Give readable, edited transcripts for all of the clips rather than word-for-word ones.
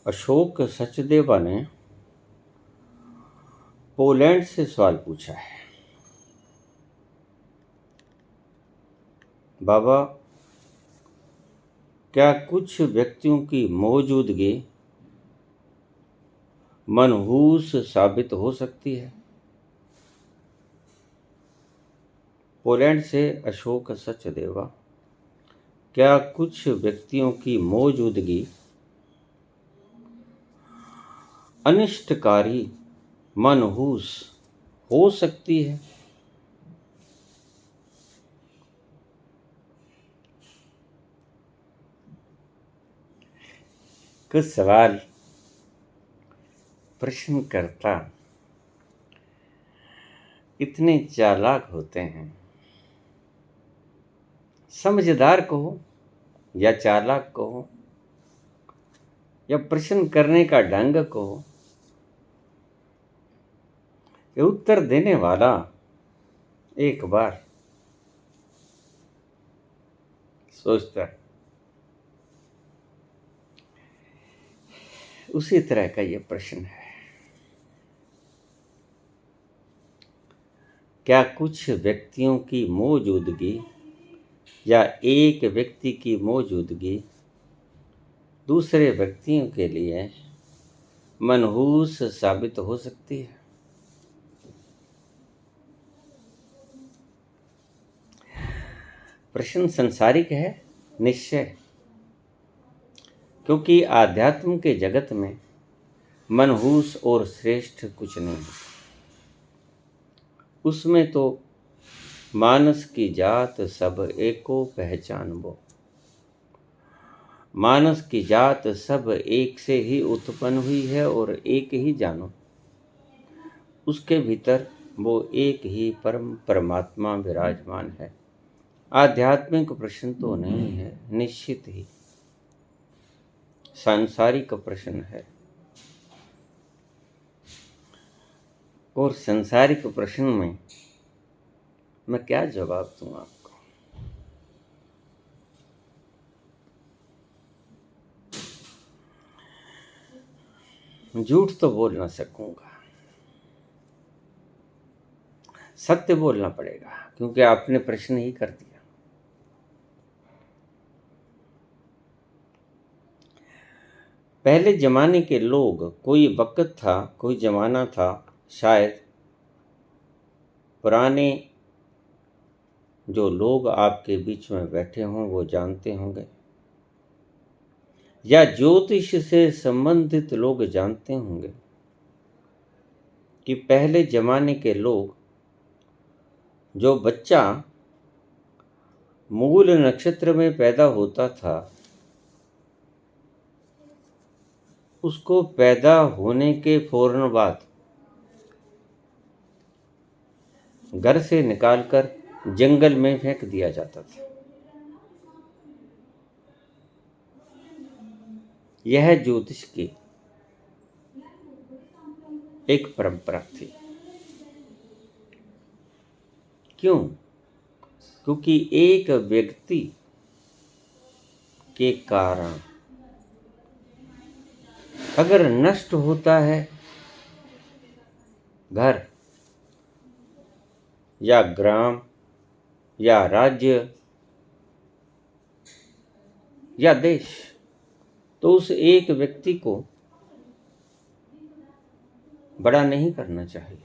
अशोक सचदेवा ने पोलैंड से सवाल पूछा है। बाबा, क्या कुछ व्यक्तियों की मौजूदगी मनहूस साबित हो सकती है? पोलैंड से अशोक सचदेवा, क्या कुछ व्यक्तियों की मौजूदगी अनिष्टकारी मनहूस हो सकती है? कुछ सवाल प्रश्नकर्ता इतने चालाक होते हैं, समझदार कहो या चालाक कहो या प्रश्न करने का ढंग कहो, ये उत्तर देने वाला एक बार सोचता है। उसी तरह का ये प्रश्न है। क्या कुछ व्यक्तियों की मौजूदगी या एक व्यक्ति की मौजूदगी दूसरे व्यक्तियों के लिए मनहूस साबित हो सकती है? प्रश्न संसारिक है, निश्चय, क्योंकि आध्यात्म के जगत में मनहूस और श्रेष्ठ कुछ नहीं है। उसमें तो मानस की जात सब एको पहचानबो। मानस की जात सब एक से ही उत्पन्न हुई है और एक ही जानो। उसके भीतर वो एक ही परम परमात्मा विराजमान है। आध्यात्मिक प्रश्न तो नहीं है, निश्चित ही सांसारिक प्रश्न है। और सांसारिक प्रश्न में मैं क्या जवाब दूं आपको? झूठ तो बोल ना सकूंगा, सत्य बोलना पड़ेगा, क्योंकि आपने प्रश्न ही कर दिया। पहले जमाने के लोग, कोई वक्त था, कोई जमाना था, शायद पुराने जो लोग आपके बीच में बैठे हों वो जानते होंगे, या ज्योतिष से संबंधित लोग जानते होंगे कि पहले जमाने के लोग, जो बच्चा मूल नक्षत्र में पैदा होता था, उसको पैदा होने के फौरन बाद घर से निकालकर जंगल में फेंक दिया जाता था। यह ज्योतिष की एक परंपरा थी। क्यों? क्योंकि एक व्यक्ति के कारण अगर नष्ट होता है घर या ग्राम या राज्य या देश, तो उस एक व्यक्ति को बड़ा नहीं करना चाहिए,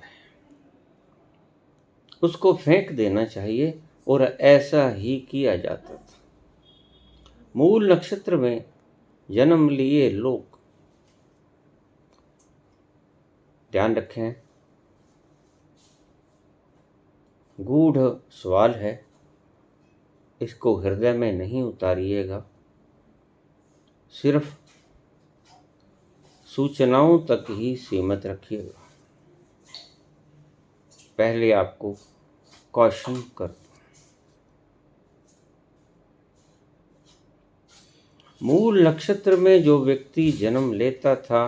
उसको फेंक देना चाहिए, और ऐसा ही किया जाता था। मूल नक्षत्र में जन्म लिए लोग, ध्यान रखें, गूढ़ सवाल है, इसको हृदय में नहीं उतारिएगा, सिर्फ सूचनाओं तक ही सीमित रखिएगा। पहले आपको कॉशन कर, मूल नक्षत्र में जो व्यक्ति जन्म लेता था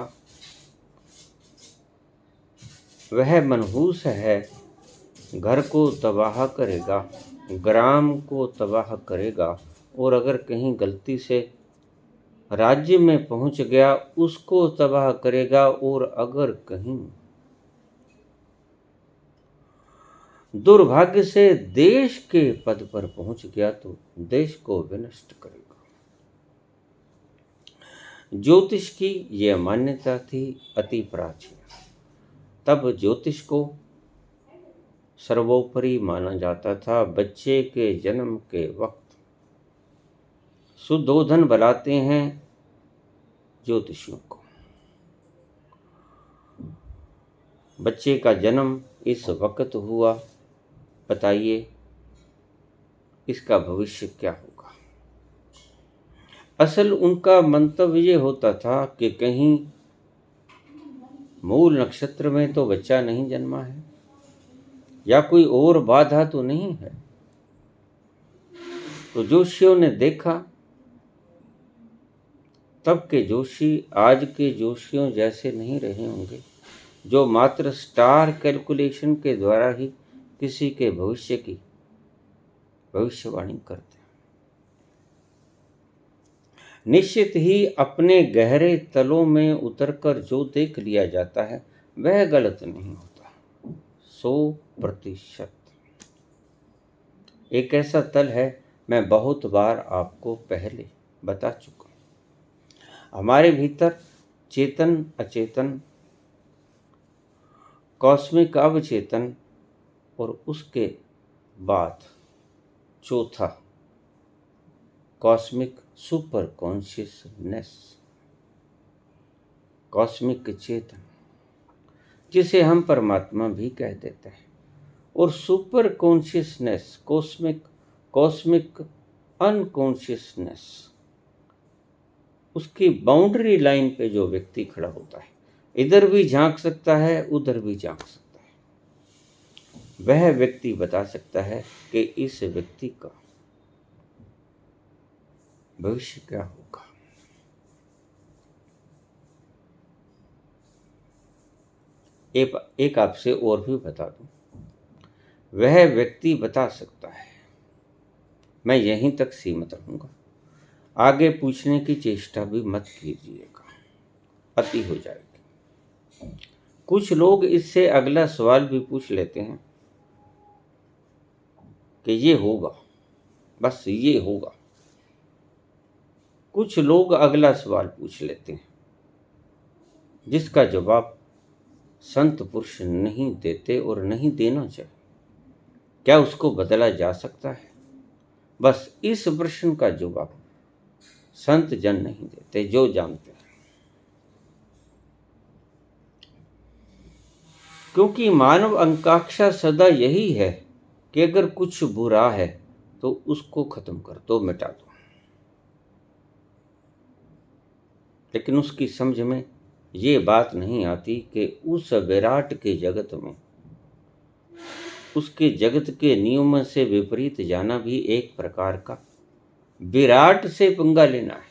वह मनहूस है, घर को तबाह करेगा, ग्राम को तबाह करेगा, और अगर कहीं गलती से राज्य में पहुंच गया उसको तबाह करेगा, और अगर कहीं दुर्भाग्य से देश के पद पर पहुंच गया तो देश को विनष्ट करेगा। ज्योतिष की यह मान्यता थी अति प्राचीन। तब ज्योतिष को सर्वोपरि माना जाता था। बच्चे के जन्म के वक्त सुद्धोधन बुलाते हैं ज्योतिषियों को। बच्चे का जन्म इस वक्त हुआ, बताइए इसका भविष्य क्या होगा। असल उनका मंतव्य ये होता था कि कहीं मूल नक्षत्र में तो बच्चा नहीं जन्मा है, या कोई और बाधा तो नहीं है। तो जोशियों ने देखा, तब के जोशी आज के जोशियों जैसे नहीं रहे होंगे, जो मात्र स्टार कैलकुलेशन के द्वारा ही किसी के भविष्य की भविष्यवाणी करते। निश्चित ही अपने गहरे तलों में उतरकर जो देख लिया जाता है वह गलत नहीं होता। 100%। एक ऐसा तल है, मैं बहुत बार आपको पहले बता चुका हूं। हमारे भीतर चेतन, अचेतन, कॉस्मिक अवचेतन, और उसके बाद चौथा कॉस्मिक सुपर कॉन्शियसनेस, कॉस्मिक चेतन, जिसे हम परमात्मा भी कह देते हैं। और सुपर कॉन्शियसनेस, कॉस्मिक अनकॉन्शियसनेस, उसकी बाउंड्री लाइन पे जो व्यक्ति खड़ा होता है, इधर भी झांक सकता है, उधर भी झांक सकता है, वह व्यक्ति बता सकता है कि इस व्यक्ति का भविष्य क्या होगा। एक आपसे और भी बता दूं, वह व्यक्ति बता सकता है। मैं यहीं तक सीमित रहूंगा, आगे पूछने की चेष्टा भी मत कीजिएगा, अति हो जाएगी। कुछ लोग इससे अगला सवाल भी पूछ लेते हैं कि ये होगा, बस ये होगा। कुछ लोग अगला सवाल पूछ लेते हैं जिसका जवाब संत पुरुष नहीं देते और नहीं देना चाहिए। क्या उसको बदला जा सकता है? बस इस प्रश्न का जवाब संत जन नहीं देते, जो जानते हैं। क्योंकि मानव आकांक्षा सदा यही है कि अगर कुछ बुरा है तो उसको खत्म कर दो, मिटा दो। लेकिन उसकी समझ में ये बात नहीं आती कि उस विराट के जगत में, उसके जगत के नियम से विपरीत जाना भी एक प्रकार का विराट से पंगा लेना है।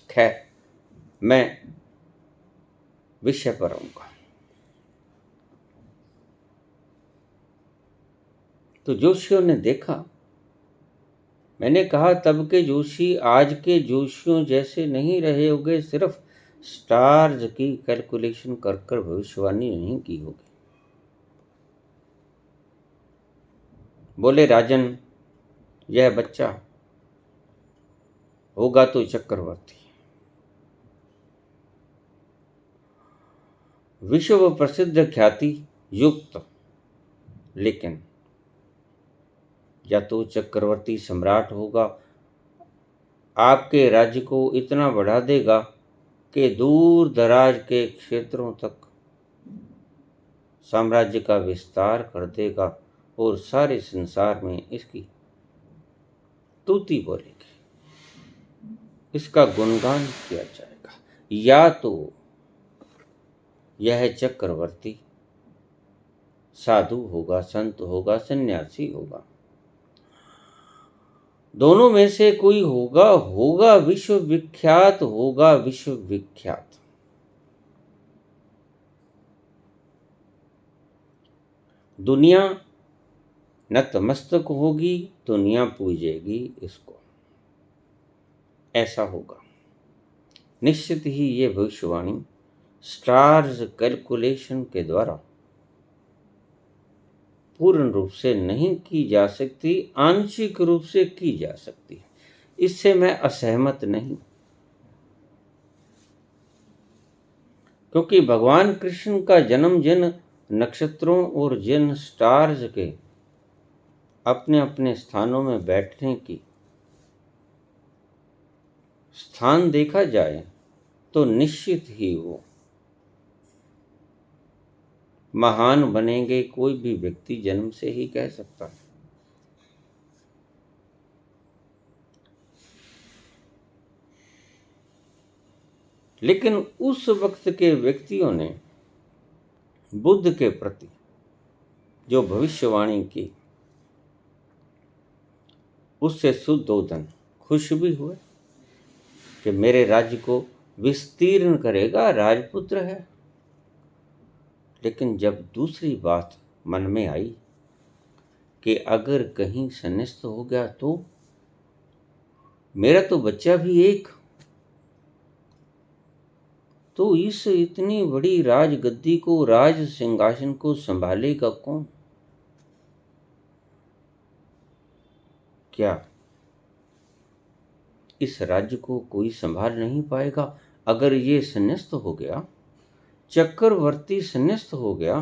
खैर, मैं विषय पर आऊंगा। तो जोशियों ने देखा, मैंने कहा तब के जोशी आज के जोशियों जैसे नहीं रहे होंगे, सिर्फ स्टार्स की कैलकुलेशन कर कर भविष्यवाणी नहीं की होगी। बोले राजन, यह बच्चा होगा तो चक्रवर्ती, विश्व प्रसिद्ध ख्याति युक्त, लेकिन या तो चक्रवर्ती सम्राट होगा, आपके राज्य को इतना बढ़ा देगा कि दूर दराज के क्षेत्रों तक साम्राज्य का विस्तार कर देगा और सारे संसार में इसकी स्तुति बोलेगी, इसका गुणगान किया जाएगा। या तो यह चक्रवर्ती साधु होगा, संत होगा, सन्यासी होगा, दोनों में से कोई होगा, होगा विश्वविख्यात, होगा विश्वविख्यात। दुनिया नतमस्तक होगी, दुनिया पूजेगी इसको। ऐसा होगा। निश्चित ही ये भविष्यवाणी स्टार्स कैलकुलेशन के द्वारा पूर्ण रूप से नहीं की जा सकती, आंशिक रूप से की जा सकती। इससे मैं असहमत नहीं, क्योंकि भगवान कृष्ण का जन्म जिन नक्षत्रों और जिन स्टार्स के अपने अपने स्थानों में बैठने की स्थान देखा जाए तो निश्चित ही वो महान बनेंगे, कोई भी व्यक्ति जन्म से ही कह सकता है। लेकिन उस वक्त के व्यक्तियों ने बुद्ध के प्रति जो भविष्यवाणी की, उससे सुद्धोधन खुश भी हुए कि मेरे राज्य को विस्तीर्ण करेगा, राजपुत्र है। लेकिन जब दूसरी बात मन में आई कि अगर कहीं सन्निस्त हो गया तो मेरा तो बच्चा भी एक, तो इस इतनी बड़ी राजगद्दी को, राज सिंहासन को संभालेगा कौन? क्या इस राज्य को कोई संभाल नहीं पाएगा? अगर ये सन्यस्त हो गया, चक्रवर्ती सन्यस्त हो गया,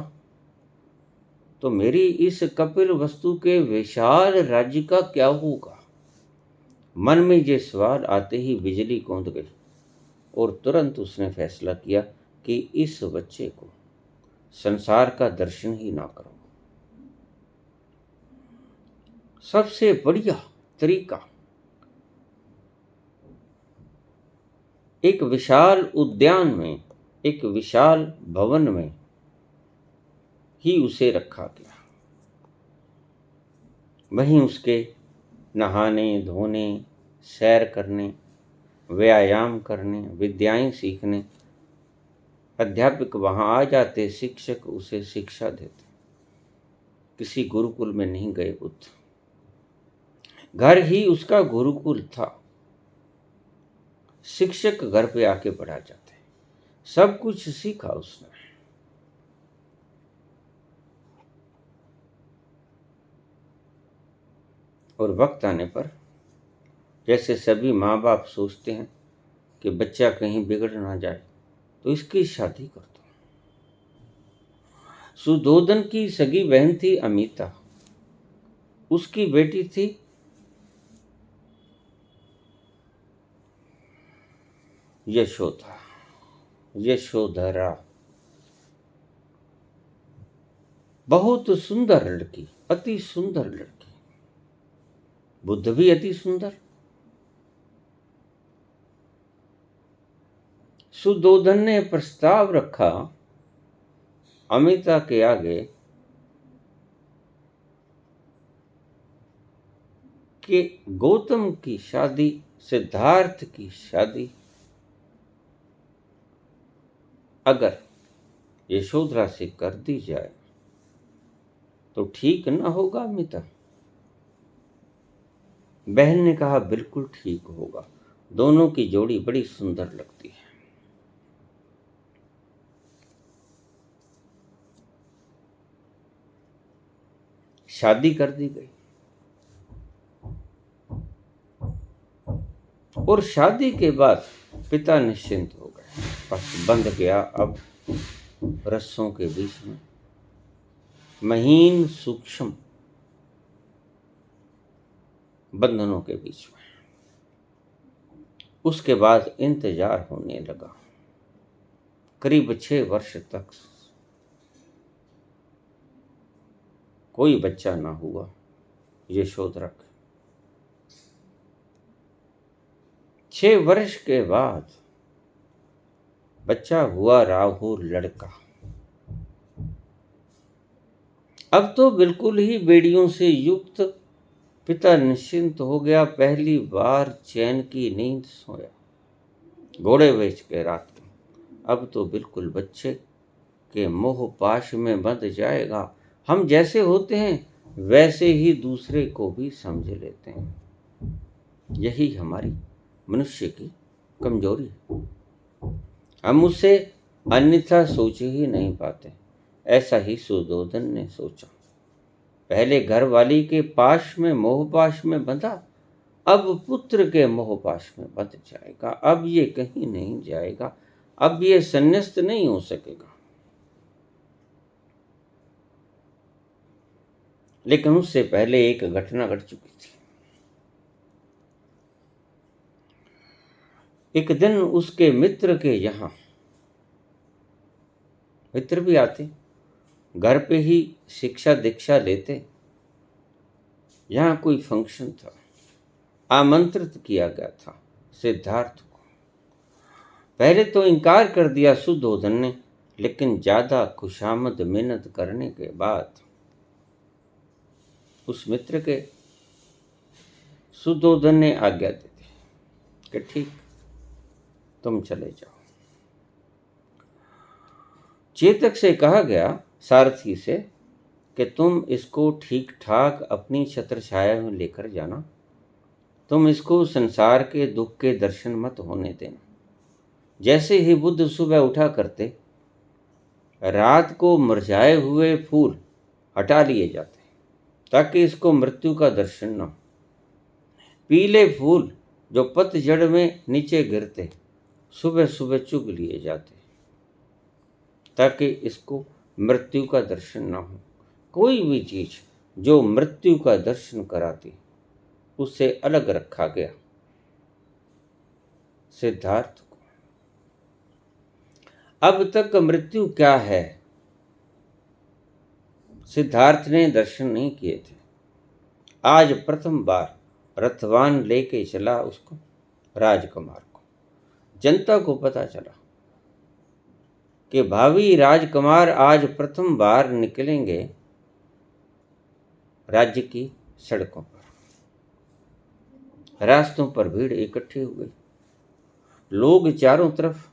तो मेरी इस कपिल वस्तु के विशाल राज्य का क्या होगा? मन में ये सवाल आते ही बिजली कौंध गई और तुरंत उसने फैसला किया कि इस बच्चे को संसार का दर्शन ही ना करो। सबसे बढ़िया तरीका एक विशाल उद्यान में, एक विशाल भवन में ही उसे रखा गया। वहीं उसके नहाने धोने, सैर करने, व्यायाम करने, विद्याएं सीखने अध्यापक वहां आ जाते, शिक्षक उसे शिक्षा देते। किसी गुरुकुल में नहीं गए बुद्ध, घर ही उसका गुरुकुल था। शिक्षक घर पे आके पढ़ा जाते, सब कुछ सीखा उसने। और वक्त आने पर, जैसे सभी माँ बाप सोचते हैं कि बच्चा कहीं बिगड़ ना जाए, तो इसकी शादी कर दो। सुधोधन की सगी बहन थी अमिता, उसकी बेटी थी यशोदा, यशोधरा। बहुत सुंदर लड़की, अति सुंदर लड़की। बुद्ध भी अति सुंदर। सुधोधन ने प्रस्ताव रखा अमिता के आगे कि गौतम की शादी, सिद्धार्थ की शादी अगर यशोधरा से कर दी जाए तो ठीक ना होगा अमिता? बहन ने कहा बिल्कुल ठीक होगा, दोनों की जोड़ी बड़ी सुंदर लगती है। शादी कर दी गई और शादी के बाद पिता निश्चिंत हो गए, बस बंध गया अब रस्सों के बीच में महीन सूक्ष्म बंधनों के बीच में। उसके बाद इंतजार होने लगा, करीब 6 वर्ष तक कोई बच्चा ना हुआ यशोधरा का। 6 वर्ष के बाद बच्चा हुआ राहु लड़का। अब तो बिल्कुल ही बेड़ियों से युक्त पिता निश्चिंत हो गया, पहली बार चैन की नींद सोया, घोड़े बेच के रात को। अब तो बिल्कुल बच्चे के मोह पाश में बंध जाएगा। हम जैसे होते हैं वैसे ही दूसरे को भी समझ लेते हैं। यही हमारी मनुष्य की कमजोरी है। हम उससे अन्यथा सोच ही नहीं पाते। ऐसा ही सुधोधन ने सोचा। पहले घरवाली के पाश में मोहपाश में बंधा, अब पुत्र के मोहपाश में बंध जाएगा। अब ये कहीं नहीं जाएगा, अब ये संन्यास्त नहीं हो सकेगा। लेकिन उससे पहले एक घटना घट चुकी थी। एक दिन उसके मित्र के यहाँ, मित्र भी आते, घर पे ही शिक्षा दीक्षा लेते। यहाँ कोई फंक्शन था, आमंत्रित किया गया था सिद्धार्थ को। पहले तो इनकार कर दिया सुधोधन ने, लेकिन ज्यादा खुशामद मिन्नत करने के बाद उस मित्र के सुधोधन ने आज्ञा दे दी कि ठीक, तुम चले जाओ। चेतक से कहा गया, सारथी से, कि तुम इसको ठीक ठाक अपनी छत्र छाया में लेकर जाना। तुम इसको संसार के दुख के दर्शन मत होने देना। जैसे ही बुद्ध सुबह उठा करते, रात को मुरझाए हुए फूल हटा लिए जाते ताकि इसको मृत्यु का दर्शन न हो। पीले फूल जो पतझड़ में नीचे गिरते, सुबह सुबह चुग लिए जाते ताकि इसको मृत्यु का दर्शन न हो। कोई भी चीज जो मृत्यु का दर्शन कराती, उससे अलग रखा गया सिद्धार्थ को। अब तक मृत्यु क्या है, सिद्धार्थ ने दर्शन नहीं किए थे। आज प्रथम बार रथवान लेके चला उसको, राजकुमार को। जनता को पता चला कि भावी राजकुमार आज प्रथम बार निकलेंगे राज्य की सड़कों पर। रास्तों पर भीड़ इकट्ठी हो गई, लोग चारों तरफ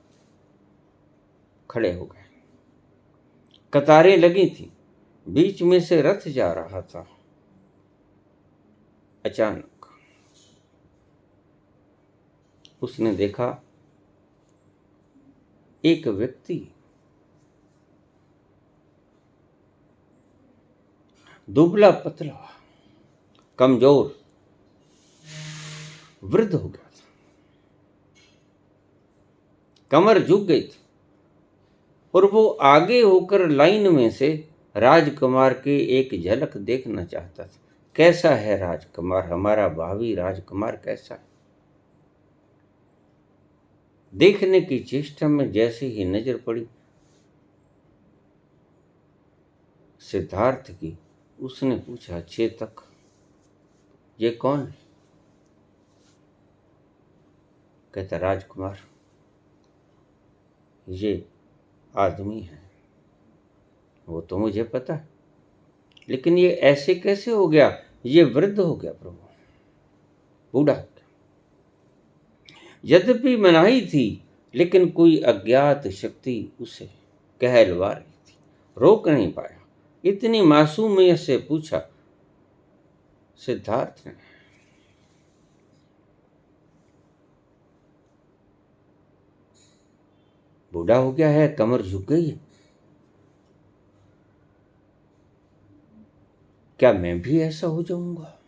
खड़े हो गए, कतारें लगी थी, बीच में से रथ जा रहा था। अचानक उसने देखा एक व्यक्ति दुबला पतला कमजोर वृद्ध हो गया था, कमर झुक गई थी और वो आगे होकर लाइन में से राजकुमार के एक झलक देखना चाहता था। कैसा है राजकुमार, हमारा भावी राजकुमार कैसा है। देखने की चेष्टा में जैसे ही नजर पड़ी सिद्धार्थ की, उसने पूछा, चेतक, ये कौन है? कहता, राजकुमार, ये आदमी है। वो तो मुझे पता है, लेकिन ये ऐसे कैसे हो गया? ये वृद्ध हो गया प्रभु, बूढ़ा हो गया। यद्यपि मनाही थी, लेकिन कोई अज्ञात शक्ति उसे कहलवा रही थी, रोक नहीं पाया। इतनी मासूमियत से पूछा सिद्धार्थ ने। बूढ़ा हो गया है, कमर झुक गई है, क्या मैं भी ऐसा हो जाऊंगा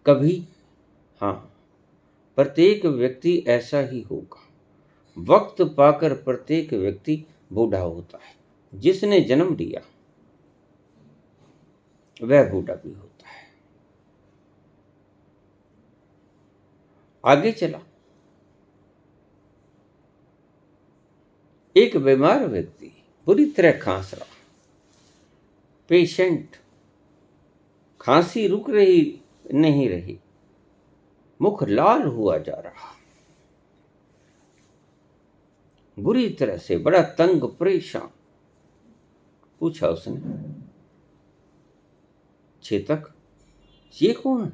कभी? हाँ, प्रत्येक व्यक्ति ऐसा ही होगा। वक्त पाकर प्रत्येक व्यक्ति बूढ़ा होता है। जिसने जन्म लिया वह बूढ़ा भी होता है। आगे चला, एक बीमार व्यक्ति बुरी तरह खांस रहा। पेशेंट, खांसी रुक रही नहीं रही, मुख लाल हुआ जा रहा, बुरी तरह से, बड़ा तंग परेशान। पूछा उसने, चेतक, ये कौन है?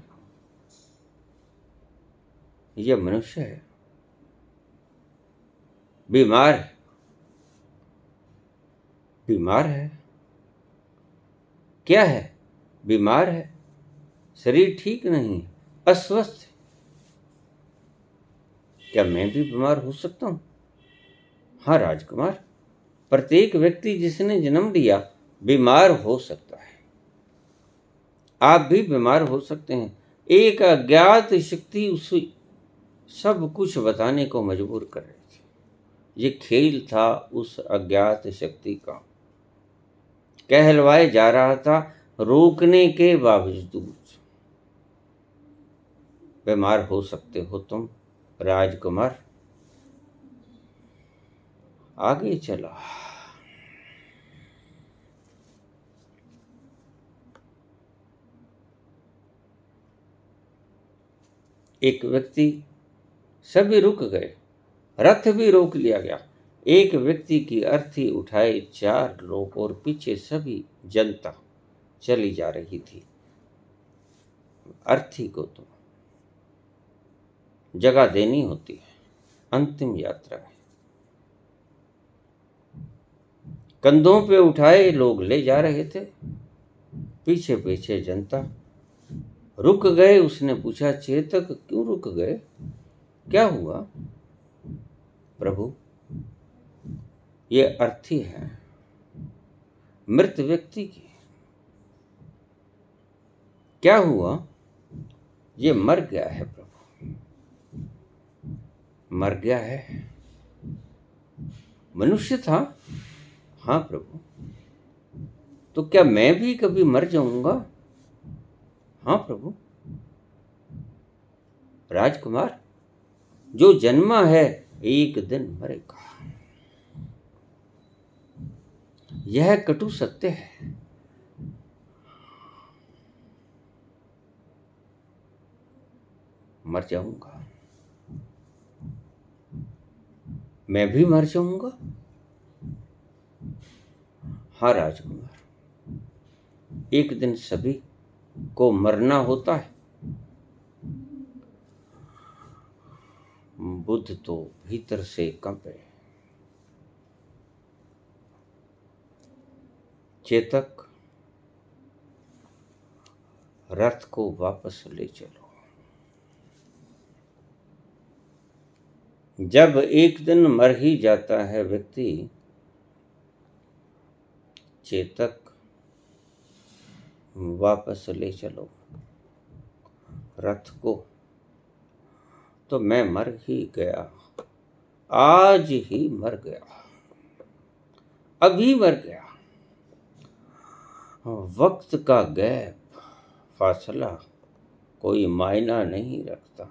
यह मनुष्य है, बीमार है। बीमार है? क्या है? बीमार है, शरीर ठीक नहीं है, अस्वस्थ है। क्या मैं भी बीमार हो सकता हूँ? हाँ राजकुमार, प्रत्येक व्यक्ति जिसने जन्म लिया बीमार हो सकता है। आप भी बीमार हो सकते हैं। एक अज्ञात शक्ति उस सब कुछ बताने को मजबूर कर रही थी। ये खेल था उस अज्ञात शक्ति का। कहलवाए जा रहा था, रोकने के बावजूद। बीमार हो सकते हो तुम राजकुमार। आगे चला। एक व्यक्ति, सभी रुक गए, रथ भी रोक लिया गया। एक व्यक्ति की अर्थी उठाए 4 लोग और पीछे सभी जनता चली जा रही थी। अर्थी को तो जगह देनी होती है, अंतिम यात्रा है। कंधों पे उठाए लोग ले जा रहे थे, पीछे पीछे जनता। रुक गए। उसने पूछा, चेतक क्यों रुक गए? क्या हुआ? प्रभु, ये अर्थी है मृत व्यक्ति की। क्या हुआ? ये मर गया है प्रभु, मर गया है। मनुष्य था? हाँ प्रभु। तो क्या मैं भी कभी मर जाऊंगा? हाँ प्रभु। राजकुमार, जो जन्मा है एक दिन मरेगा, यह कटु सत्य है। मर जाऊंगा, मैं भी मर जाऊंगा। हाँ राजकुमार, एक दिन सभी को मरना होता है। बुद्ध तो भीतर से कंपे। चेतक, रथ को वापस ले चलो। जब एक दिन मर ही जाता है व्यक्ति, चेतक वापस ले चलो रथ को। तो मैं मर ही गया, आज ही मर गया, अभी मर गया। वक्त का गैप, फासला कोई मायना नहीं रखता।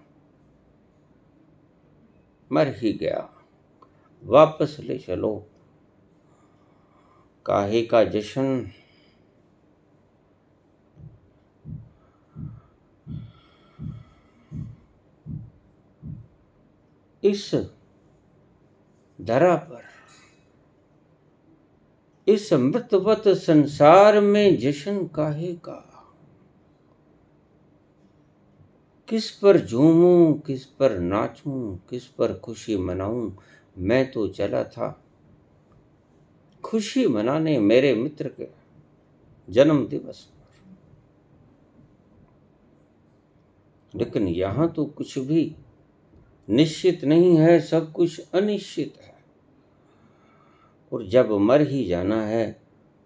मर ही गया, वापस ले चलो। काहे का जश्न? इस धरा पर, इस मृतवत संसार में जश्न काहे का? किस पर झूमूं, किस पर नाचूं, किस पर खुशी मनाऊं? मैं तो चला था खुशी मनाने मेरे मित्र के जन्म दिवस पर, लेकिन यहां तो कुछ भी निश्चित नहीं है, सब कुछ अनिश्चित है। और जब मर ही जाना है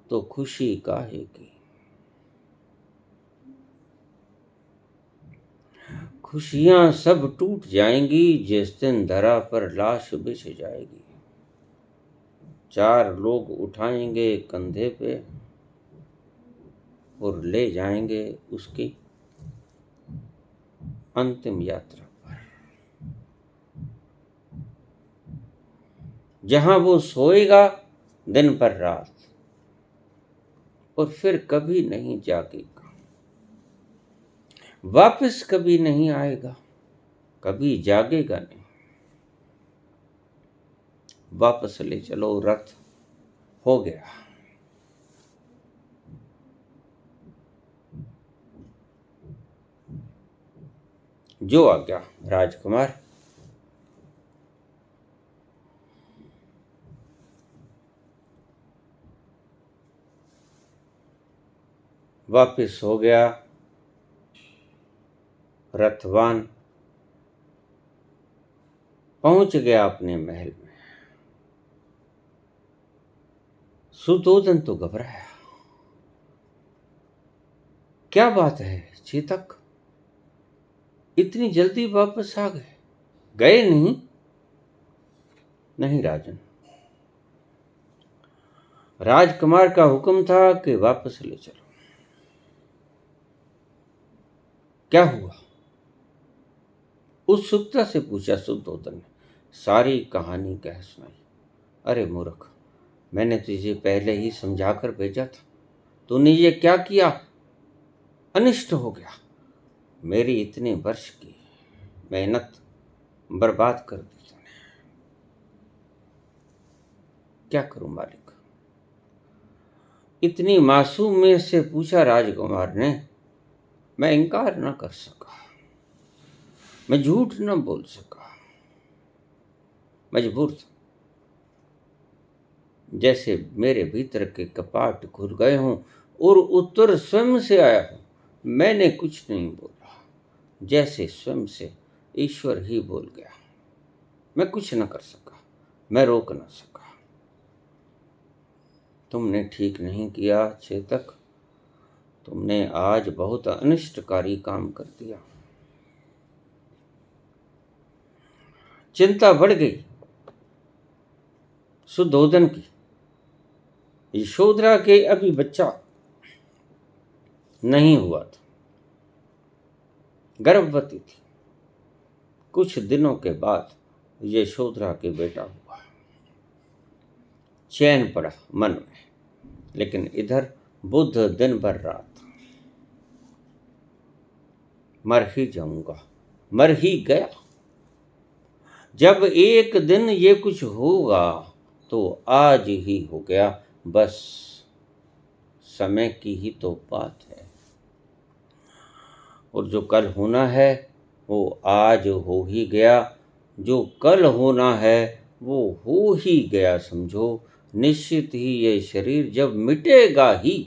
तो खुशी काहे की? खुशियां सब टूट जाएंगी जिस दिन धरा पर लाश बिछ जाएगी। 4 लोग उठाएंगे कंधे पे और ले जाएंगे उसकी अंतिम यात्रा पर, जहां वो सोएगा दिन पर रात और फिर कभी नहीं जागेगा, वापस कभी नहीं आएगा, कभी जागेगा नहीं। वापस ले चलो, रथ हो गया। जो आज्ञा राजकुमार। वापिस हो गया रथवान। पहुंच गया अपने महल में। सुधोधन तो घबराया। क्या बात है चेतक, इतनी जल्दी वापस आ गए? गए नहीं? नहीं राजन, राजकुमार का हुक्म था कि वापस ले चलो। क्या हुआ? उत्सुकता से पूछा सुधोधन ने। सारी कहानी कह सुनाई। अरे मूर्ख, मैंने तुझे पहले ही समझाकर भेजा था, तूने ये क्या किया? अनिष्ट हो गया। मेरी इतने वर्ष की मेहनत बर्बाद कर दी तूने। क्या करूं मालिक? इतनी मासूम में से पूछा राजकुमार ने। मैं इनकार न कर सका, मैं झूठ न बोल सका, मजबूर था। जैसे मेरे भीतर के कपाट खुल गए हों और उत्तर स्वयं से आया हो। मैंने कुछ नहीं बोला, जैसे स्वयं से ईश्वर ही बोल गया। मैं कुछ न कर सका, मैं रोक न सका। तुमने ठीक नहीं किया चेतक, तुमने आज बहुत अनिष्टकारी काम कर दिया। चिंता बढ़ गई सुधोधन की। यशोधरा के अभी बच्चा नहीं हुआ था, गर्भवती थी। कुछ दिनों के बाद यशोधरा के बेटा हुआ। चैन पड़ा मन में, लेकिन इधर बुध दिन भर रात मर ही जाऊंगा, मर ही गया। जब एक दिन ये कुछ होगा तो आज ही हो गया, बस समय की ही तो बात है। और जो कल होना है वो आज हो ही गया, जो कल होना है वो हो ही गया। समझो, निश्चित ही ये शरीर जब मिटेगा ही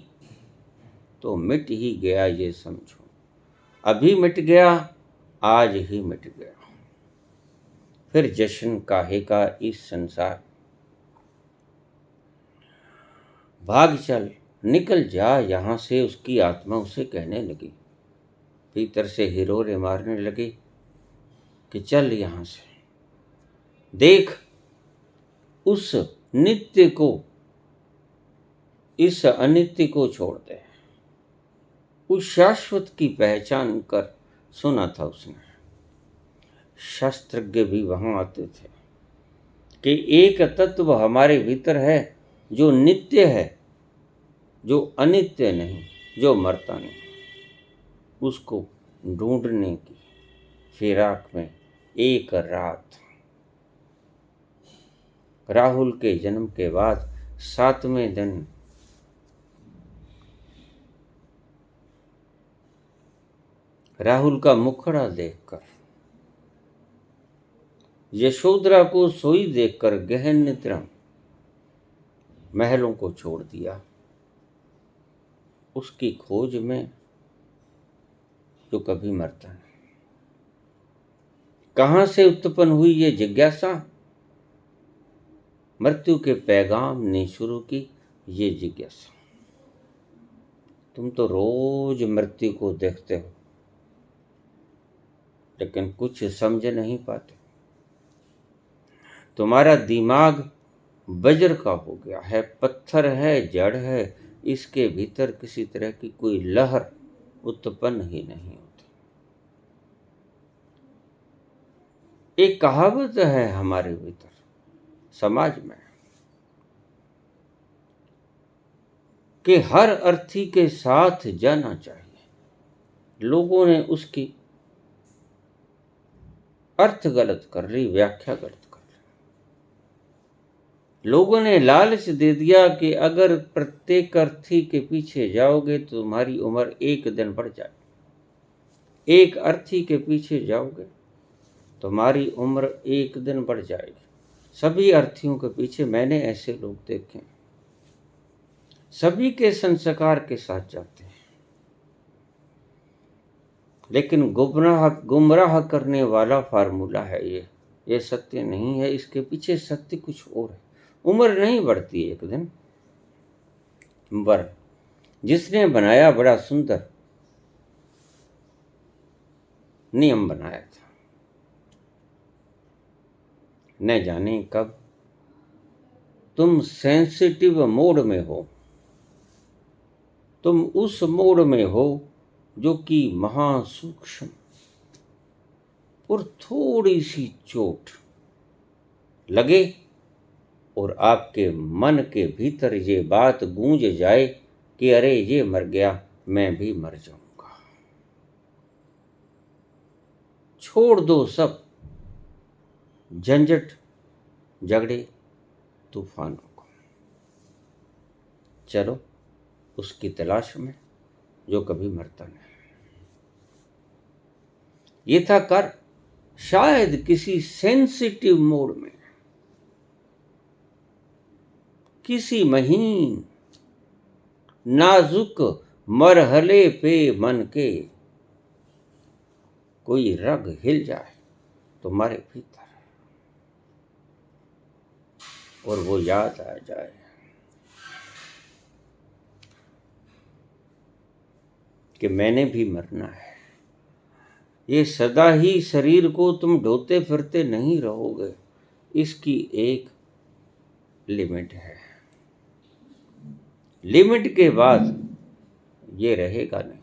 तो मिट ही गया, ये समझो। अभी मिट गया, आज ही मिट गया। फिर जश्न काहे का इस संसार। भाग चल, निकल जा यहां से, उसकी आत्मा उसे कहने लगी। भीतर से हिरोरे मारने लगे कि चल यहां से, देख उस नित्य को, इस अनित्य को छोड़ दे। उस शाश्वत की पहचान कर। सुना था उसने, शास्त्रज्ञ भी वहां आते थे कि एक तत्व हमारे भीतर है जो नित्य है, जो अनित्य नहीं, जो मरता नहीं। उसको ढूंढने की फिराक में एक रात, राहुल के जन्म के बाद 7वें दिन राहुल का मुखड़ा देखकर, यशोधरा को सोई देखकर गहन निद्रा महलों को छोड़ दिया, उसकी खोज में जो कभी मरता नहीं। कहां से उत्पन्न हुई ये जिज्ञासा? मृत्यु के पैगाम ने शुरू की ये जिज्ञासा। तुम तो रोज मृत्यु को देखते हो, लेकिन कुछ समझ नहीं पाते। तुम्हारा दिमाग वज्र का हो गया है, पत्थर है, जड़ है, इसके भीतर किसी तरह की कोई लहर उत्पन्न ही नहीं होती। एक कहावत है हमारे भीतर समाज में कि हर अर्थी के साथ जाना चाहिए। लोगों ने उसकी अर्थ गलत कर ली, व्याख्या गलत कर ली। लोगों ने लालच दे दिया कि अगर प्रत्येक अर्थी के पीछे जाओगे तो तुम्हारी उम्र एक दिन बढ़ जाएगी। एक अर्थी के पीछे जाओगे तुम्हारी उम्र एक दिन बढ़ जाएगी। सभी अर्थीयों के पीछे मैंने ऐसे लोग देखे, सभी के संस्कार के साथ जाते हैं, लेकिन गुमराह करने वाला फार्मूला है ये। ये सत्य नहीं है, इसके पीछे सत्य कुछ और है। उम्र नहीं बढ़ती एक दिन, वर जिसने बनाया बड़ा सुंदर नियम बनाया था, न जाने कब तुम सेंसिटिव मोड में हो, तुम उस मोड में हो जो कि महासूक्ष्म और थोड़ी सी चोट लगे और आपके मन के भीतर ये बात गूंज जाए कि अरे ये मर गया, मैं भी मर जाऊंगा। छोड़ दो सब झंझट, झगड़े, तूफानों को, चलो उसकी तलाश में जो कभी मरता नहीं। ये था कर शायद किसी सेंसिटिव मोड में, किसी महीन नाजुक मरहले पे मन के कोई रग हिल जाए तुम्हारे भीतर और वो याद आ जाए कि मैंने भी मरना है। ये सदा ही शरीर को तुम ढोते फिरते नहीं रहोगे, इसकी एक लिमिट है। लिमिट के बाद ये रहेगा नहीं,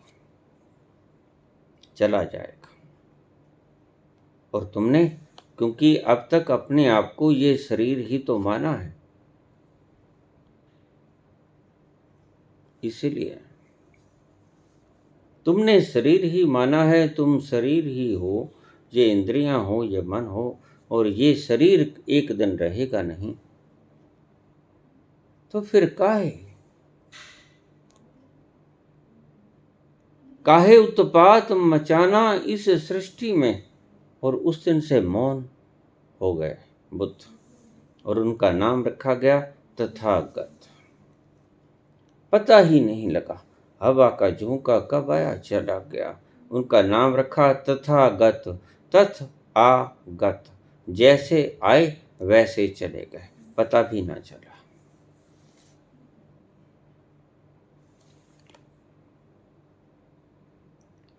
चला जाएगा। और तुमने क्योंकि अब तक अपने आप को ये शरीर ही तो माना है, इसीलिए तुमने शरीर ही माना है, तुम शरीर ही हो, ये इंद्रियां हो, ये मन हो, और ये शरीर एक दिन रहेगा नहीं, तो फिर काहे उत्पात मचाना इस सृष्टि में। और उस दिन से मौन हो गए बुद्ध, और उनका नाम रखा गया तथागत। पता ही नहीं लगा हवा का झोंका कब आया चला गया, उनका नाम रखा तथागत। तथ आगत, जैसे आए वैसे चले गए, पता भी ना चला।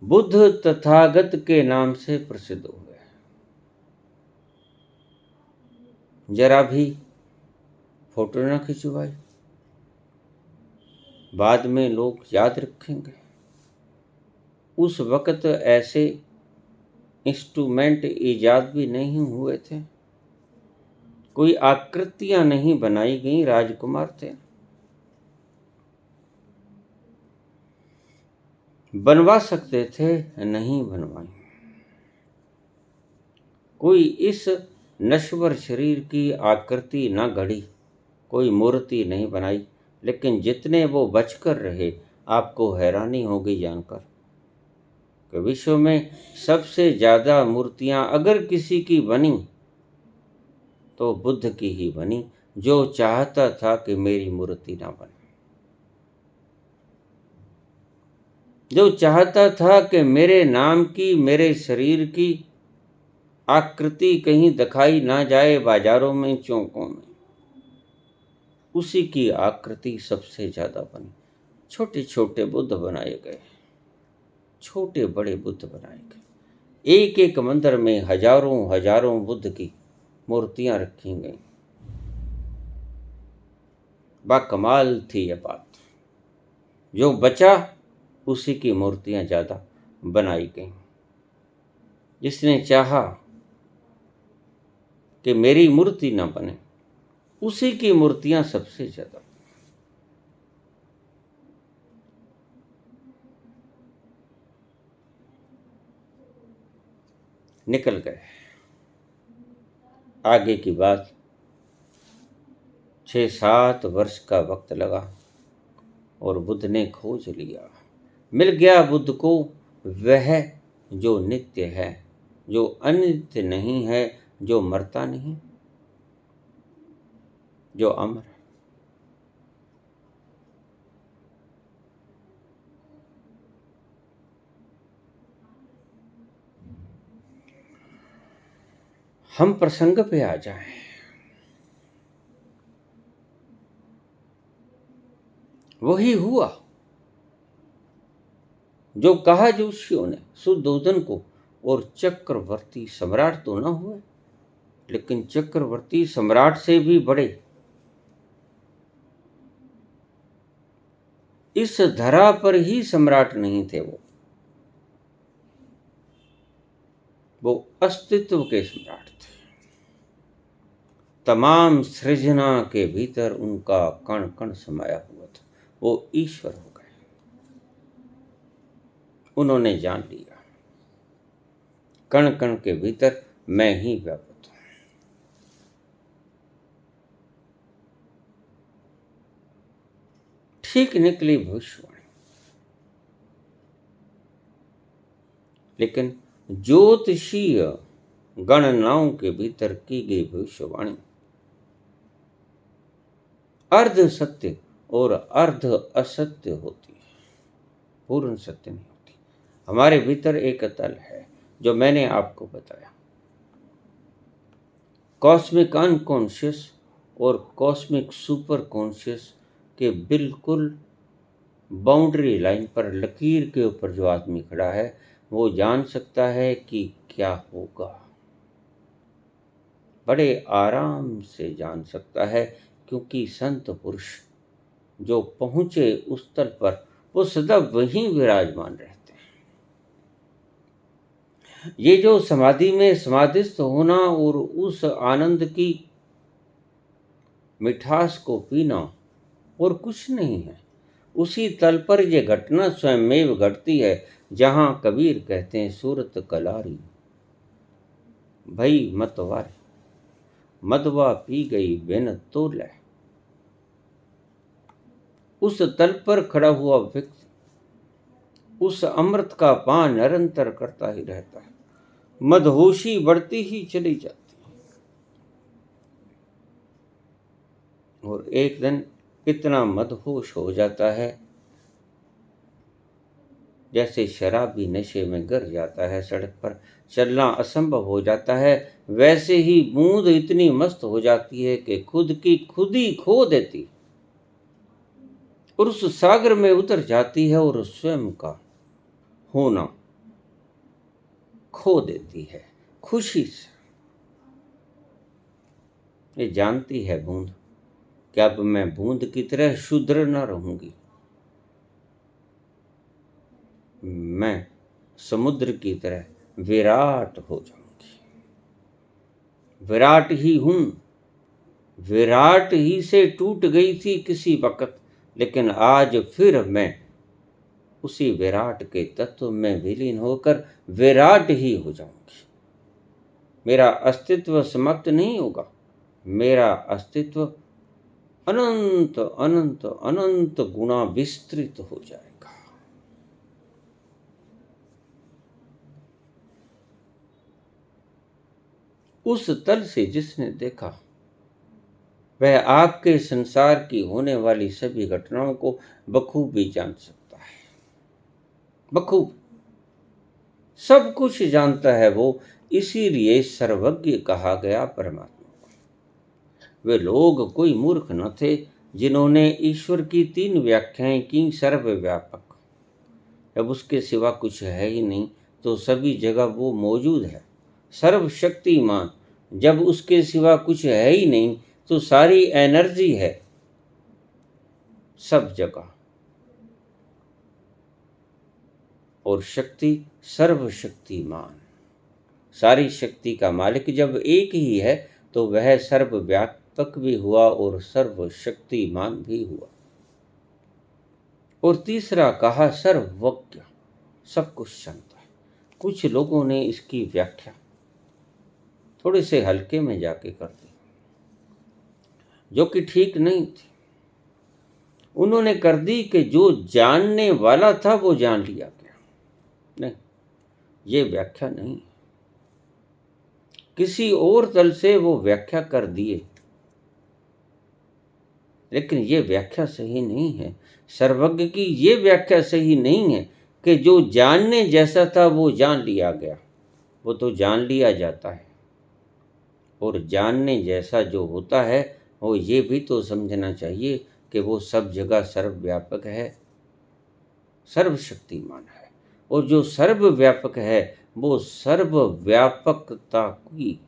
बुद्ध तथागत के नाम से प्रसिद्ध हुए। जरा भी फोटो ना खिंचवाई, बाद में लोग याद रखेंगे। उस वक्त ऐसे इंस्ट्रूमेंट इजाद भी नहीं हुए थे, कोई आकृतियां नहीं बनाई गई, राजकुमार थे। बनवा सकते थे, नहीं बनवाई। कोई इस नश्वर शरीर की आकृति न गढ़ी, कोई मूर्ति नहीं बनाई, लेकिन जितने वो बचकर रहे, आपको हैरानी होगी जानकर कि विश्व में सबसे ज्यादा मूर्तियां अगर किसी की बनी तो बुद्ध की ही बनी, जो चाहता था कि मेरी मूर्ति ना बने, जो चाहता था कि मेरे नाम की, मेरे शरीर की आकृति कहीं दिखाई ना जाए बाजारों में, चौकों में, उसी की आकृति सबसे ज्यादा बनी। छोटे छोटे बुद्ध बनाए गए, छोटे बड़े बुद्ध बनाए गए। एक एक मंदिर में हजारों हजारों बुद्ध की मूर्तियां रखी गई। बाकमाल थी यह बात। जो बचा उसी की मूर्तियां ज्यादा बनाई गई। जिसने चाहा कि मेरी मूर्ति ना बने, उसी की मूर्तियां सबसे ज्यादा। निकल गए। आगे की बात 6-7 वर्ष का वक्त लगा और बुद्ध ने खोज लिया। मिल गया बुद्ध को वह जो नित्य है, जो अनित्य नहीं है, जो मरता नहीं, जो अमर है। हम प्रसंग पे आ जाएं। वही हुआ जो कहा जोशियों ने सुद्धोधन को, और चक्रवर्ती सम्राट तो न हुए, लेकिन चक्रवर्ती सम्राट से भी बड़े इस धरा पर ही सम्राट नहीं थे। वो अस्तित्व के सम्राट थे। तमाम सृजना के भीतर उनका कण कण समाया हुआ था। वो ईश्वर हो गए। उन्होंने जान लिया कण कण के भीतर मैं ही व्यापक हूं। ठीक निकली भविष्यवाणी, लेकिन ज्योतिषीय गणनाओं के भीतर की गई भविष्यवाणी अर्ध सत्य और अर्ध असत्य होती है, पूर्ण सत्य नहीं होती। हमारे भीतर एक तल है जो मैंने आपको बताया, कॉस्मिक अनकॉन्शियस और कॉस्मिक सुपर कॉन्शियस के बिल्कुल बाउंड्री लाइन पर, लकीर के ऊपर जो आदमी खड़ा है वो जान सकता है कि क्या होगा। बड़े आराम से जान सकता है, क्योंकि संत पुरुष जो पहुंचे उस तल पर वो सदा वहीं विराजमान रहते हैं। ये जो समाधि में समाधिस्थ होना और उस आनंद की मिठास को पीना और कुछ नहीं है। उसी तल पर ये घटना स्वयंमेव घटती है, जहां कबीर कहते हैं सूरत कलारी भई मतवारे, मदवा पी गई बिन तोले। उस तल पर खड़ा हुआ व्यक्ति उस अमृत का पान निरंतर करता ही रहता है। मदहोशी बढ़ती ही चली जाती है, और एक दिन इतना मदहोश हो जाता है जैसे शराबी नशे में गिर जाता है, सड़क पर चलना असंभव हो जाता है। वैसे ही बूंद इतनी मस्त हो जाती है कि खुद की खुद ही खो देती और उस सागर में उतर जाती है और स्वयं का होना खो देती है खुशी से। ये जानती है बूंद कि अब मैं बूंद की तरह शुद्र न रहूंगी, मैं समुद्र की तरह विराट हो जाऊंगी। विराट ही हूं, विराट ही से टूट गई थी किसी वक्त, लेकिन आज फिर मैं उसी विराट के तत्व में विलीन होकर विराट ही हो जाऊंगी। मेरा अस्तित्व समाप्त नहीं होगा, मेरा अस्तित्व अनंत अनंत अनंत गुना विस्तृत हो जाएगा। उस तल से जिसने देखा वह आपके संसार की होने वाली सभी घटनाओं को बखूबी जान सकता है। बखूब सब कुछ जानता है वो, इसीलिए सर्वज्ञ कहा गया परमात्मा को। वे लोग कोई मूर्ख न थे जिन्होंने ईश्वर की 3 व्याख्याएं की, सर्वव्यापक। अब उसके सिवा कुछ है ही नहीं, तो सभी जगह वो मौजूद है। सर्वशक्तिमान, जब उसके सिवा कुछ है ही नहीं तो सारी एनर्जी है सब जगह, और शक्ति सर्वशक्तिमान। सारी शक्ति का मालिक जब एक ही है तो वह सर्वव्यापक भी हुआ और सर्वशक्तिमान भी हुआ। और तीसरा कहा सर्वज्ञ, सब कुछ जानता है। कुछ लोगों ने इसकी व्याख्या थोड़े से हल्के में जाके कर दी, जो कि ठीक नहीं थी। उन्होंने कर दी कि जो जानने वाला था वो जान लिया गया। नहीं, ये व्याख्या नहीं। किसी और तल से वो व्याख्या कर दिए, लेकिन ये व्याख्या सही नहीं है। सर्वज्ञ की ये व्याख्या सही नहीं है कि जो जानने जैसा था वो जान लिया गया। वो तो जान लिया जाता है, और जानने जैसा जो होता है वो ये भी तो समझना चाहिए कि वो सब जगह सर्वव्यापक है, सर्वशक्तिमान है। और जो सर्वव्यापक है वो सर्वव्यापकता की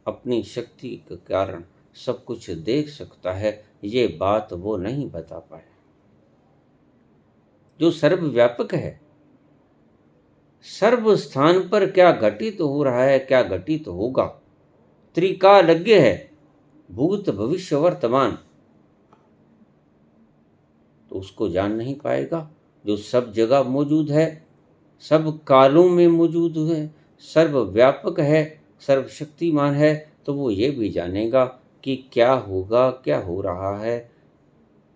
अपनी शक्ति के कारण सब कुछ देख सकता है। ये बात वो नहीं बता पाया। जो सर्वव्यापक है, सर्व स्थान पर क्या घटित हो रहा है, क्या घटित होगा, त्रिकालज्ञ है, भूत भविष्य वर्तमान, तो उसको जान नहीं पाएगा। जो सब जगह मौजूद है, सब कालों में मौजूद है, सर्वव्यापक है, सर्वशक्तिमान है, तो वो ये भी जानेगा कि क्या होगा, क्या हो रहा है,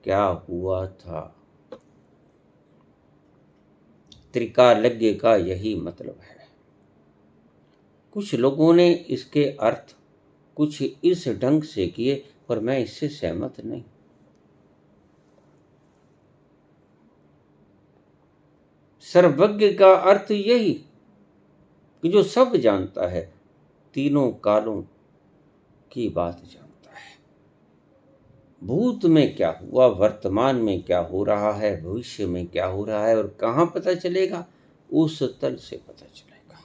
क्या हुआ था। त्रिकालज्ञ का यही मतलब है। कुछ लोगों ने इसके अर्थ कुछ इस ढंग से किए, पर मैं इससे सहमत नहीं। सर्वज्ञ का अर्थ यही कि जो सब जानता है, तीनों कालों की बात जानता है। भूत में क्या हुआ, वर्तमान में क्या हो रहा है, भविष्य में क्या हो रहा है, और कहाँ पता चलेगा, उस तल से पता चलेगा।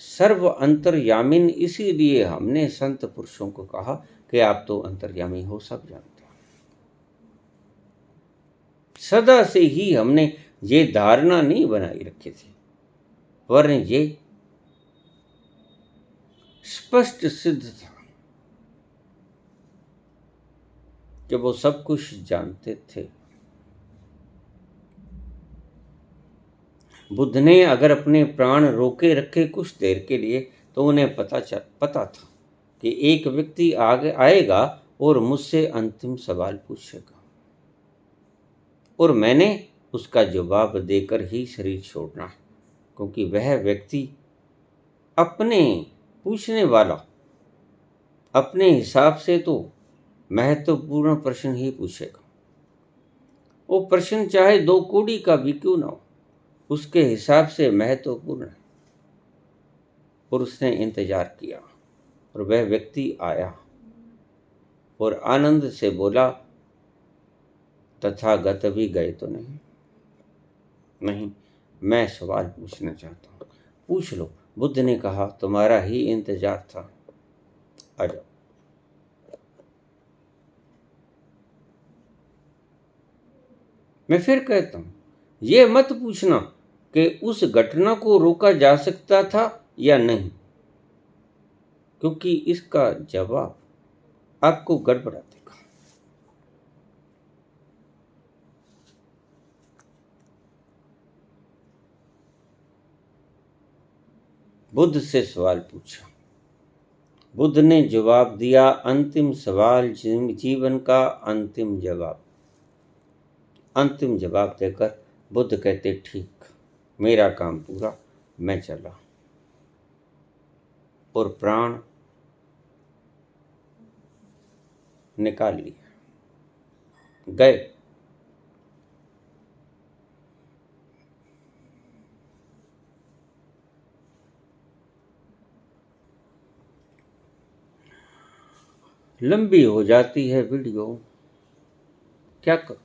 सर्व अंतर्यामिन, इसीलिए हमने संत पुरुषों को कहा कि आप तो अंतर्यामी हो, सब जानते हो। सदा से ही हमने ये धारणा नहीं बनाई रखी थी, वरन ये स्पष्ट सिद्ध था कि वो सब कुछ जानते थे। बुद्ध ने अगर अपने प्राण रोके रखे कुछ देर के लिए, तो उन्हें पता था कि एक व्यक्ति आगे आएगा और मुझसे अंतिम सवाल पूछेगा, और मैंने उसका जवाब देकर ही शरीर छोड़ना है, क्योंकि वह व्यक्ति अपने पूछने वाला अपने हिसाब से तो महत्वपूर्ण प्रश्न ही पूछेगा। वो प्रश्न चाहे 2 कौड़ी का भी क्यों ना हो, उसके हिसाब से महत्वपूर्ण है। और उसने इंतजार किया, और वह व्यक्ति आया और आनंद से बोला, तथागत भी गए तो नहीं? नहीं, मैं सवाल पूछना चाहता हूँ। पूछ लो। बुद्ध ने कहा, तुम्हारा ही इंतजार था, आ जाओ। मैं फिर कहता हूँ, ये मत पूछना कि उस घटना को रोका जा सकता था या नहीं, क्योंकि इसका जवाब आपको गड़बड़ा देगा। बुद्ध से सवाल पूछा, बुद्ध ने जवाब दिया, अंतिम सवाल, जीवन का अंतिम जवाब। अंतिम जवाब देकर बुद्ध कहते, ठीक, मेरा काम पूरा, मैं चला। और प्राण निकाल लिया, गए। लंबी हो जाती है वीडियो, क्या करूं।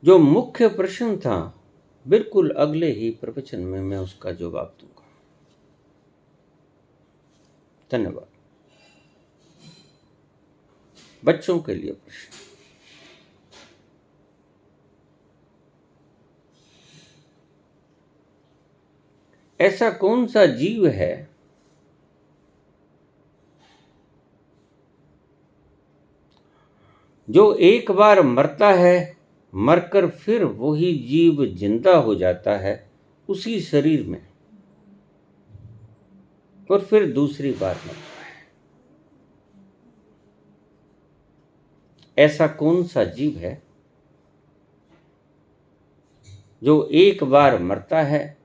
जो मुख्य प्रश्न था, बिल्कुल अगले ही प्रवचन में मैं उसका जवाब दूंगा। धन्यवाद। बच्चों के लिए प्रश्न। ऐसा कौन सा जीव है जो एक बार मरता है, मरकर फिर वही जीव जिंदा हो जाता है उसी शरीर में, और फिर दूसरी बार मरता है? ऐसा कौन सा जीव है जो एक बार मरता है,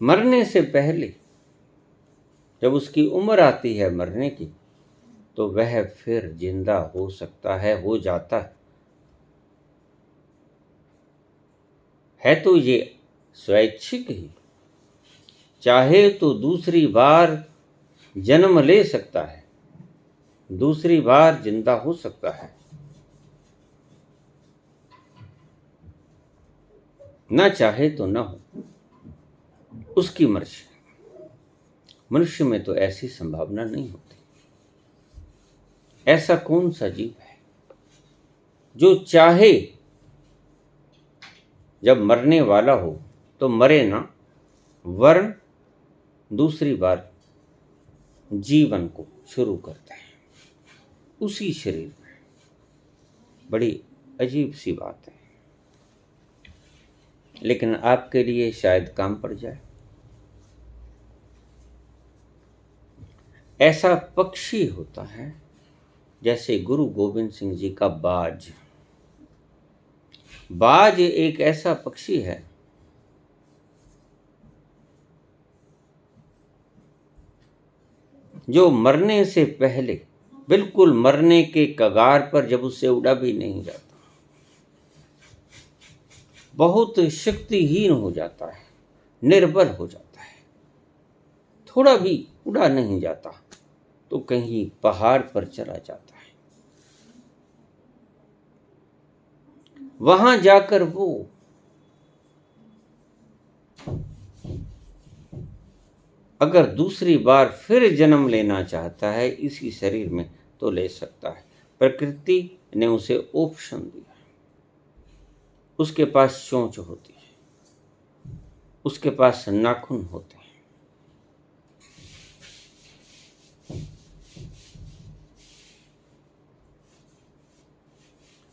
मरने से पहले जब उसकी उम्र आती है मरने की, तो वह फिर जिंदा हो सकता है, हो जाता है तो ये स्वैच्छिक ही। चाहे तो दूसरी बार जन्म ले सकता है, दूसरी बार जिंदा हो सकता है, ना चाहे तो ना हो, उसकी मर्जी। मनुष्य में तो ऐसी संभावना नहीं होती। ऐसा कौन सा जीव है जो चाहे जब मरने वाला हो तो मरे ना, वरन दूसरी बार जीवन को शुरू करता है उसी शरीर में। बड़ी अजीब सी बात है, लेकिन आपके लिए शायद काम पड़ जाए। ऐसा पक्षी होता है जैसे गुरु गोविंद सिंह जी का बाज। बाज एक ऐसा पक्षी है जो मरने से पहले, बिल्कुल मरने के कगार पर जब उससे उड़ा भी नहीं जाता, बहुत शक्तिहीन हो जाता है, निर्बल हो जाता है, थोड़ा भी उड़ा नहीं जाता तो कहीं पहाड़ पर चला जाता है। वहां जाकर वो अगर दूसरी बार फिर जन्म लेना चाहता है इसी शरीर में तो ले सकता है। प्रकृति ने उसे ऑप्शन दिया। उसके पास चोंच होती है, उसके पास नाखून होते हैं।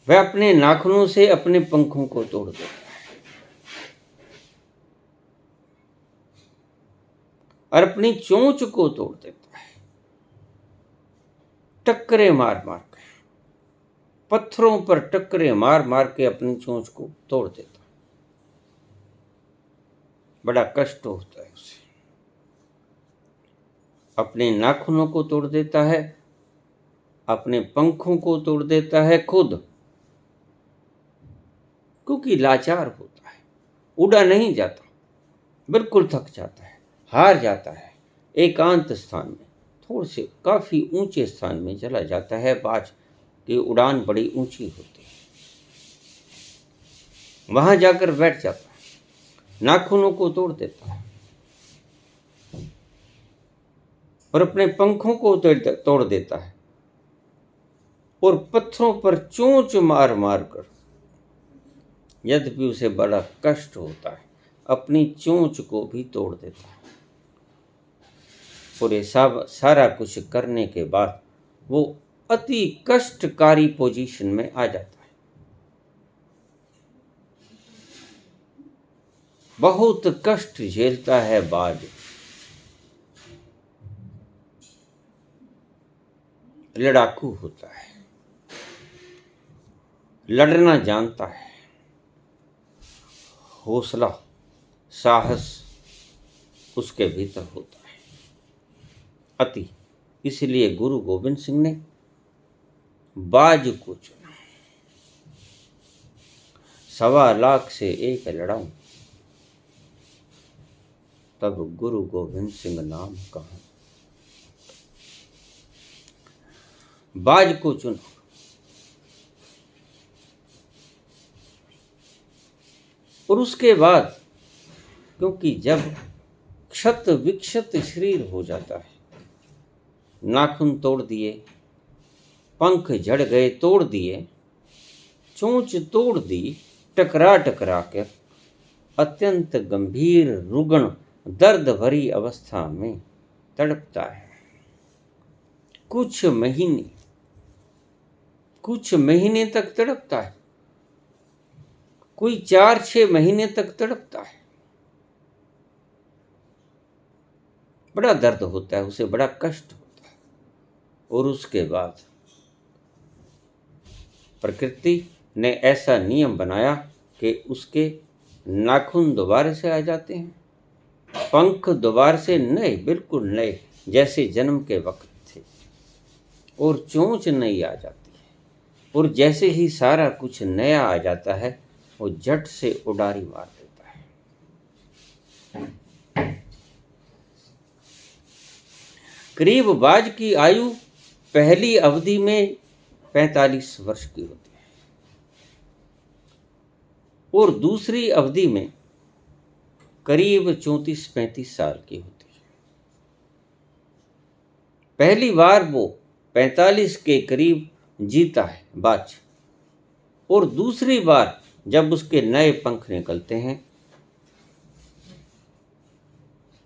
वह अपने नाखूनों से अपने पंखों को तोड़ देता है और अपनी चोंच को तोड़ देता है, टक्करे मार मार के, पत्थरों पर टक्करे मार मार के अपनी चोंच को तोड़ देता है। बड़ा कष्ट होता है उसे। अपने नाखूनों को तोड़ देता है, अपने पंखों को तोड़ देता है खुद, क्योंकि लाचार होता है, उड़ा नहीं जाता, बिल्कुल थक जाता है, हार जाता है। एकांत स्थान में, थोड़े से काफी ऊंचे स्थान में चला जाता है। बाज की उड़ान बड़ी ऊंची होती है। वहां जाकर बैठ जाता है, नाखूनों को तोड़ देता है और अपने पंखों को तोड़ देता है और पत्थरों पर चोंच मार मार कर, यद्यपि उसे बड़ा कष्ट होता है, अपनी चोंच को भी तोड़ देता है। और ये सब सारा कुछ करने के बाद वो अति कष्टकारी पोजीशन में आ जाता है। बहुत कष्ट झेलता है बाज। लड़ाकू होता है, लड़ना जानता है, हौसला साहस उसके भीतर होता है अति। इसलिए गुरु गोविंद सिंह ने बाज को चुना। 1.25 लाख से एक लड़ाऊं तब गुरु गोविंद सिंह नाम कहा। बाज को चुना। और उसके बाद, क्योंकि जब क्षत विक्षत शरीर हो जाता है, नाखून तोड़ दिए, पंख झड़ गए, तोड़ दिए, चोंच तोड़ दी, टकरा टकरा कर अत्यंत गंभीर रुग्ण दर्द भरी अवस्था में तड़पता है। कुछ महीने तक तड़पता है, कोई 4-6 महीने तक तड़पता है। बड़ा दर्द होता है उसे, बड़ा कष्ट होता है। और उसके बाद प्रकृति ने ऐसा नियम बनाया कि उसके नाखून दोबारा से आ जाते हैं, पंख दोबारा से नए, बिल्कुल नए, जैसे जन्म के वक्त थे। और चोंच नई आ जाती है, और जैसे ही सारा कुछ नया आ जाता है वो झट से उडारी मार देता है। करीब बाज की आयु पहली अवधि में 45 वर्ष की होती है और दूसरी अवधि में करीब 34-35 साल की होती है। पहली बार वो 45 के करीब जीता है बाज, और दूसरी बार जब उसके नए पंख निकलते हैं,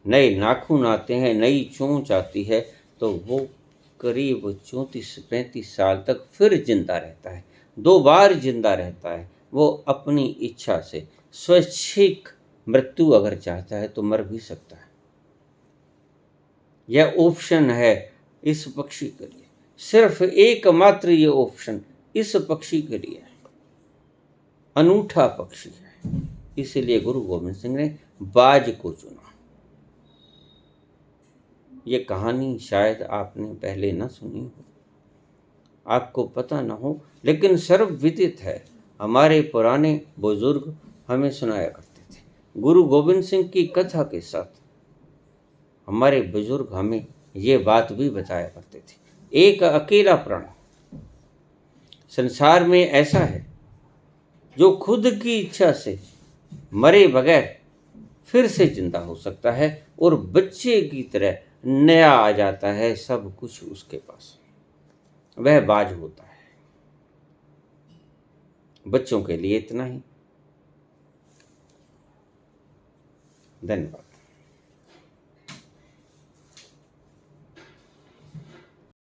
नए नाखून आते हैं, नई चोंच आती है, तो वो करीब 34-35 साल तक फिर जिंदा रहता है। 2 बार जिंदा रहता है। वो अपनी इच्छा से स्वैच्छिक मृत्यु अगर चाहता है तो मर भी सकता है। यह ऑप्शन है इस पक्षी के लिए, सिर्फ एकमात्र ये ऑप्शन इस पक्षी के लिए है। अनूठा पक्षी है, इसलिए गुरु गोविंद सिंह ने बाज को चुना। ये कहानी शायद आपने पहले न सुनी हो, आपको पता न हो, लेकिन सर्वविदित है। हमारे पुराने बुजुर्ग हमें सुनाया करते थे। गुरु गोविंद सिंह की कथा के साथ हमारे बुजुर्ग हमें ये बात भी बताया करते थे। एक अकेला प्राणी संसार में ऐसा है जो खुद की इच्छा से मरे बगैर फिर से जिंदा हो सकता है और बच्चे की तरह नया आ जाता है, सब कुछ उसके पास। वह बाज होता है। बच्चों के लिए इतना ही। धन्यवाद।